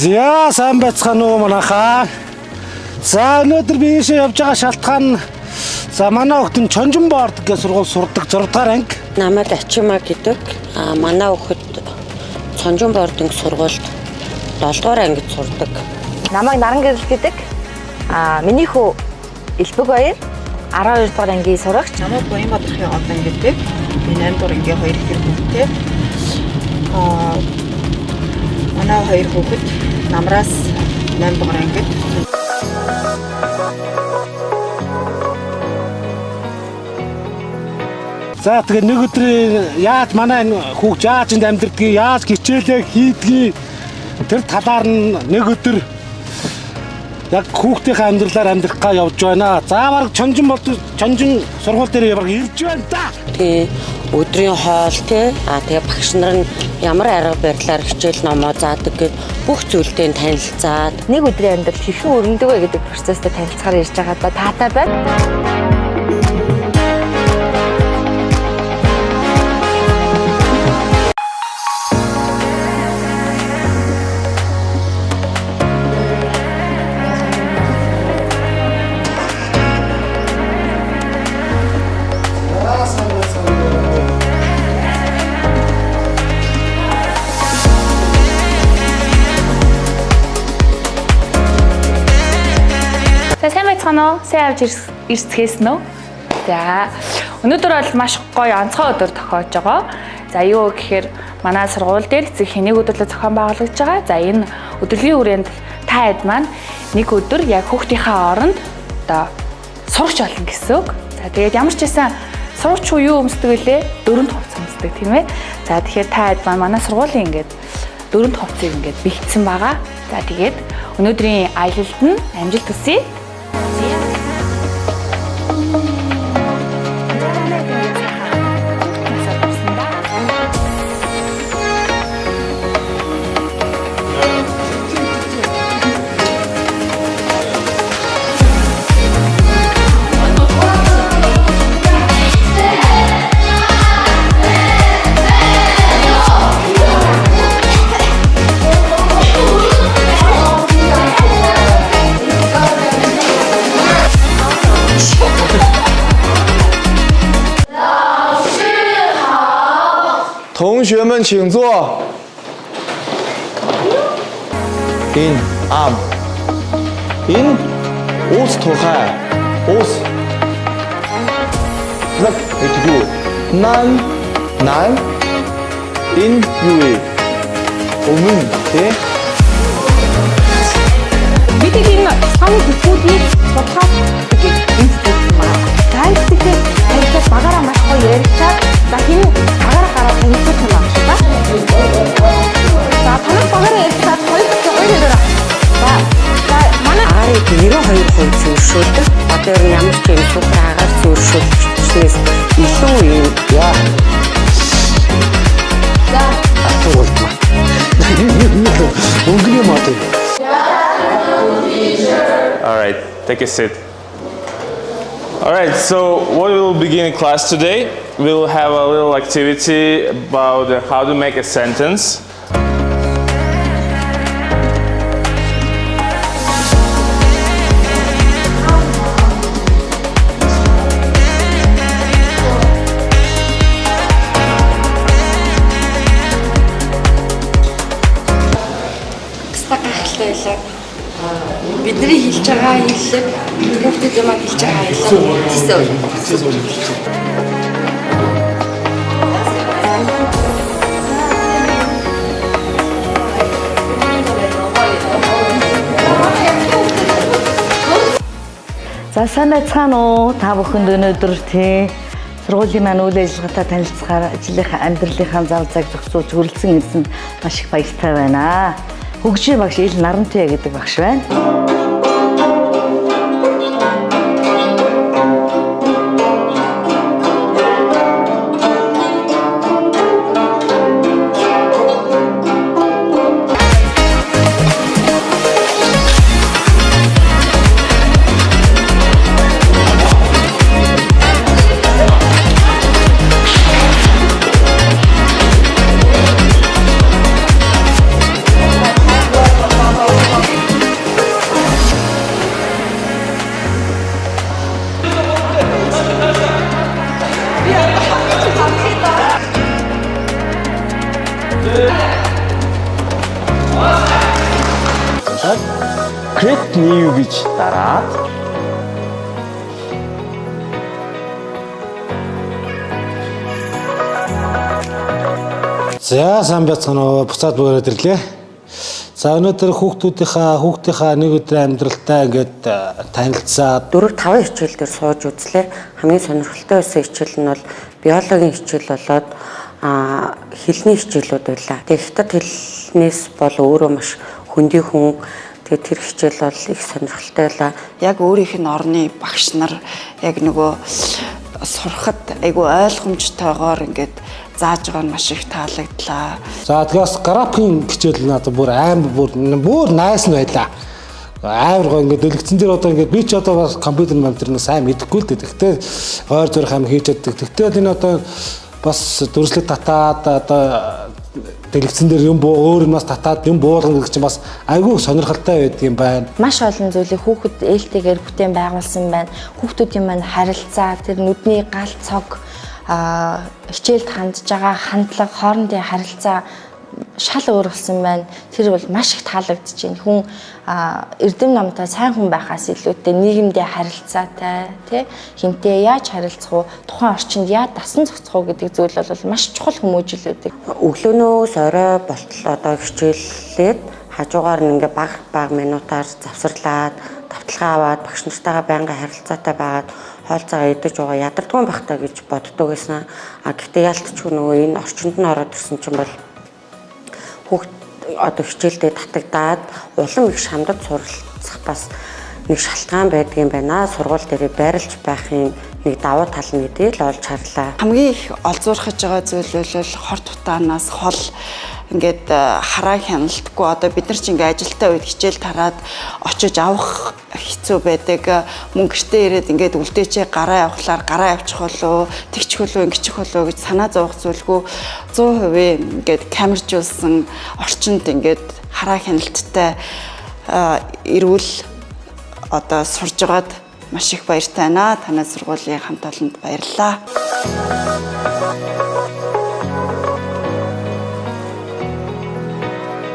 За сайн байцгаана уу манайхаа. За өнөөдөр би ийшээ явж байгаа шалтгаан за манай хүүхдэн Чонжин боорд гэх сургууль сурдаг 6 дугаар анги. Намайг Ачима гэдэг. Манай хүүхэд Чонжин боордын сургуульд 7 дугаар ангид сурдаг. Намайг Наран Гэрэл гэдэг. Миний хүү Элбэг баяр 12 дугаар ангийн сурагч. Намайг Баянбаатарын Одан гэдэг. Би 8 дугаар ангийн 2 ихэр хүүхэдтэй. Манай 2 хүүхэд намраас 8 дугаар ангид. За тэгээ нэг өдөр яаж манай хүүхд яаж энд амьдрдгийг, яаж хичээлээ хийдгийг тэр талаар нь нэг өдөр яг хүүхдийнхээ амьдралаар амьдрах га явж байна. За баг Чонжин сургууль дээр яг ирж байна да. Тэгээ өдрийн хоол тэгээ багш нар нь ямар арга барилаар хичээл номоо заадаг гэд бүх зүйлтэй танилцаад Нэг өдрийн амьдрал хэрхэн өрнөдөг вэ гэдэг процесстэй танилцахаар ирж байгаа да таатай байна. Сайн байцгаана уу? Сайн авч ирсгээс нөө. За өнөөдөр бол маш гоё онцгой өдөр тохиож байгаа. За юу гэхээр манай сургууль дээр эцэг хэнийг өдөрлөг зохион байгуулагдж байгаа. За энэ өдрлийн хүрээнд та хэд маань нэг өдөр яг хүүхдийнхээ оронд одоо сурагч болно гэсэн үг. За тэгээд ямар ч байсан сурагч уу юу өмсдөг вэ? 4 хувц өмсдөг тийм ээ. За тэгэхээр та хэд маань манай сургуулийн ингээд 4 хувцыг ингээд бэлдсэн байгаа. За тэгээд өнөөдрийн аялалд нь амжилт хүсье.同学们请坐。In arm. In ус тухай. Ус. Look at you. Nan. In you. Өмнө тий. Бид энэ самын бүхүүдийг судлаад ингээд институт маа. Тайлбарлаж ажиллаж багаараа маш гоё ярилцаад за хин багаараа гараад институт юм аа шүү дээ. За танай багаараа ярилцаад хоёр дээр. За манай Арыг 92% зөвшөөрдөг. Одоо ямар ч юм супер агаар зөвшөөрчнээс илүү юм. Яа. за Асуулт маа. Өнгөрөө мат. All right, take a seat. All right, so what we will begin in class today, we will have a little activity about how to make a sentence. бидний хэлж байгаа хэллэг хүүхдэд юм хэлж байгаа хэллэг За сайн байцгаана уу? Та бүхэнд өнөөдөр тий сургуулийн маань үйл ажиллагаатай танилцахаар ажлынхаа амьдралынхаа зав заг зохицуулж хүрэлцэн ирсэнд маш их баяртай байна. Хөгжийн багш Ил Нарантай гэдэг багш байна. дуусаад create new гэж дараад За сайн байцгаана уу. Буцаад бүгд ирлээ. За өнөөдөр хүүхдийнхаа нэг өдрийн амьдралтай ингээд танилцаад 4-5 хичээл дээр сууж үзлээ. Хамгийн сонирхолтой байсан хичээл нь бол биологийн хичээл болоод хэлний хичээлүүд байлаа. Тэгээ хятад хэлнээс бол өөрөө маш хөндөй хүн. Тэгээ тэр хичээл бол их сонирхолтой байлаа. Яг өөрийнх нь орны багш нар яг нөгөө сурахад айгүй ойлгомжтойгоор ингээд зааж байгаа нь маш их таалагдлаа. за тэгээс графикийн хичээл надад бүр бүр найс нь байлаа. Амар гоо ингээд дэлгэцэн дээр одоо ингээд би ч одоо бас компьютер мамтрын сайн мэдэхгүй л дээ. Гэхдээ ойр зурх юм хийж чаддаг. Тэгтэл энэ одоо бас дүрслэг татаад одоо дэлгэцэн дээр юм өөр юмас татаад юм буулгана гэх чинь бас айгүй сонирхолтой байдаг юм байна. Маш олон зүйлийг хүүхэд ээлтэйгээр бүтээн байгуулсан байна. Хүүхдүүдийн маань харилцаа, тэр нүдний гал цог, хичээлд хандж байгаа хандлага, хоорондын харилцаа шал өөр болсон байна. Тэр бол маш их таалагдж байна. Хүн эрдэм намтай сайн хүн байхаас илүүтэй нийгэмдээ харилцаатай, тий хинтээ яаж харилцах уу, тухайн орчинд яаж дасан зохицох уу гэдэг зүйл бол маш чухал хүмүүжил үүдэг. Өглөөнөөс орой болтол одоо хичээллээд хажуугаар нь ингээ баг минутаар завсарлаад, давталгаа аваад багш нартайгаа байнга харилцаатай байгаад хоол цагаа идэж байгаа ядардгүй байх таа гэж боддог гэсэн. Гэхдээ ялтчгүй нөгөө энэ орчинд нь ороод ирсэн чинь бол хүүхд одоо хичээлдээ татагдаад улам их шамдад суралцах бас нэг шалтгаан байдаг юм байна. Сургууль дээр байрлаж байхын нэг давуу тал нь гэдгийг л олж харлаа. Хамгийн их олзуурхаж байгаа зүйл бол хор тутаанаас хол ингээд хараа хяналтгүй одоо бид нар ч ингээд ажилтаа үед хичээл тараад очиж авах хэцүү байдаг. Мөн гэртээ ирээд ингээд үлдээчээ гараа явахлаар гараа авчих болоо, тэгчих болоо, ингэчих болоо гэж санаа зовох зүйлгүй 100% ингээд камержуулсан орчинд ингээд хараа хяналттай эрүүл одоо сурж байгаад маш их баяртай байна. Танай сургуулийн хамт олонд баярлалаа.